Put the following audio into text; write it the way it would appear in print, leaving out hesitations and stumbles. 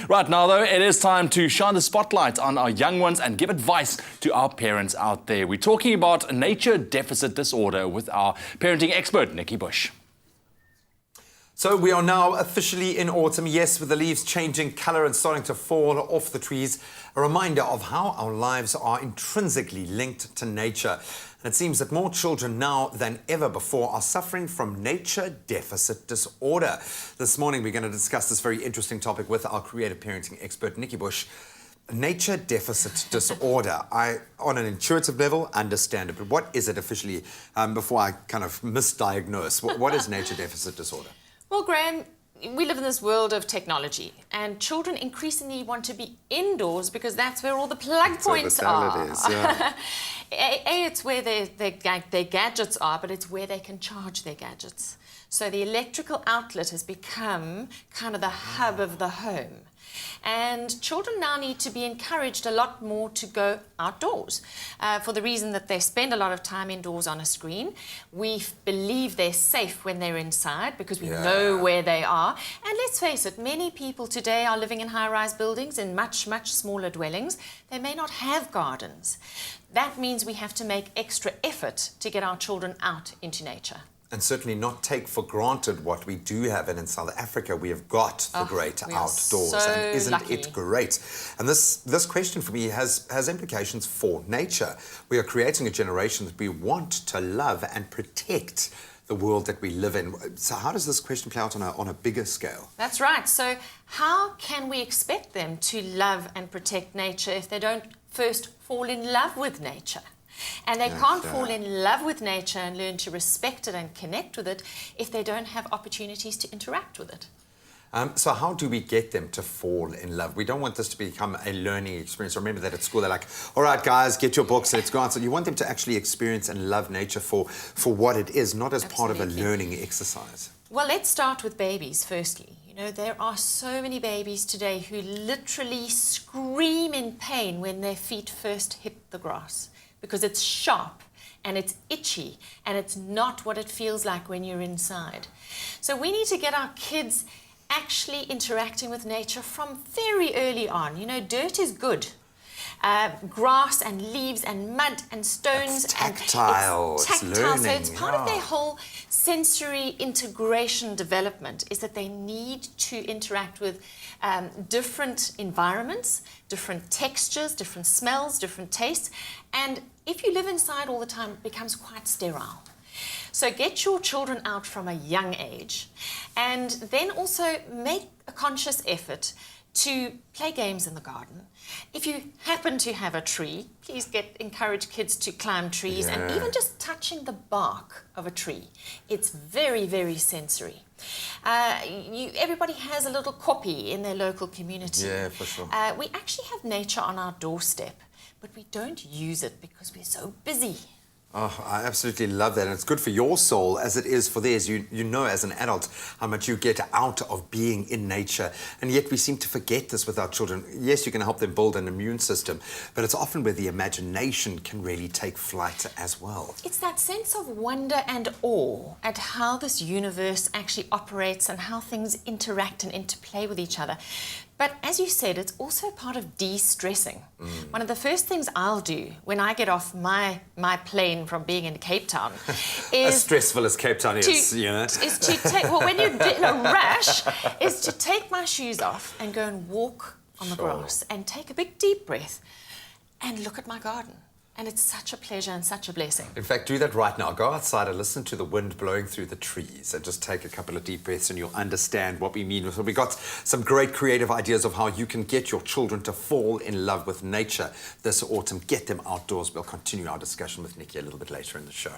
Right now, though, it is time to shine the spotlight on our young ones and give advice to our parents out there. We're talking about nature deficit disorder with our parenting expert, Nikki Bush. So we are now officially in autumn, yes, with the leaves changing colour and starting to fall off the trees. A reminder of how our lives are intrinsically linked to nature. And it seems that more children now than ever before are suffering from nature deficit disorder. This morning we're going to discuss this very interesting topic with our creative parenting expert, Nikki Bush. Nature deficit disorder. I, on an intuitive level, understand it, but what is it officially before I kind of misdiagnose? What is nature deficit disorder? Well, Graham, we live in this world of technology, and children increasingly want to be indoors because that's where all the plug points are. Yeah. It's where their gadgets are, but it's where they can charge their gadgets. So the electrical outlet has become kind of the hub of the home. And children now need to be encouraged a lot more to go outdoors for the reason that they spend a lot of time indoors on a screen. We believe they're safe when they're inside because we know where they are. And let's face it, many people today are living in high-rise buildings in much, much smaller dwellings. They may not have gardens. That means we have to make extra effort to get our children out into nature. And certainly not take for granted what we do have. And in South Africa, we have got the great outdoors. So and isn't lucky. it great? And this question for me has implications for nature. We are creating a generation that we want to love and protect the world that we live in. So how does this question play out on a bigger scale? That's right. So how can we expect them to love and protect nature if they don't first fall in love with nature? And they can't fall in love with nature and learn to respect it and connect with it if they don't have opportunities to interact with it. So how do we get them to fall in love? We don't want this to become a learning experience. Remember that at school they're like, all right, guys, get your books, let's go out. So you want them to actually experience and love nature for what it is, not as part of a learning exercise. Well, let's start with babies firstly. You know, there are so many babies today who literally scream in pain when their feet first hit the grass, because it's sharp and it's itchy and it's not what it feels like when you're inside. So we need to get our kids actually interacting with nature from very early on. You know, dirt is good. Grass and leaves and mud and stones. It's tactile. And it's tactile. Learning, so it's part of their whole sensory integration development is that they need to interact with different environments, different textures, different smells, different tastes. And if you live inside all the time, it becomes quite sterile. So get your children out from a young age and then also make a conscious effort to play games in the garden. If you happen to have a tree, please encourage kids to climb trees and even just touching the bark of a tree. It's very, very sensory. Everybody has a little koppie in their local community. Yeah, for sure. We actually have nature on our doorstep, but we don't use it because we're so busy. Oh, I absolutely love that. And it's good for your soul as it is for theirs. You know as an adult how much you get out of being in nature. And yet we seem to forget this with our children. Yes, you can help them build an immune system, but it's often where the imagination can really take flight as well. It's that sense of wonder and awe at how this universe actually operates and how things interact and interplay with each other. But as you said, it's also part of de-stressing. One of the first things I'll do when I get off my plane from being in Cape Town is... As stressful as Cape Town is, you know. Is to take, well, when you're in a rush, is to take my shoes off and go and walk on the grass and take a big deep breath and look at my garden. And it's such a pleasure and such a blessing. In fact, do that right now. Go outside and listen to the wind blowing through the trees and just take a couple of deep breaths and you'll understand what we mean. So we got some great creative ideas of how you can get your children to fall in love with nature this autumn. Get them outdoors. We'll continue our discussion with Nikki a little bit later in the show.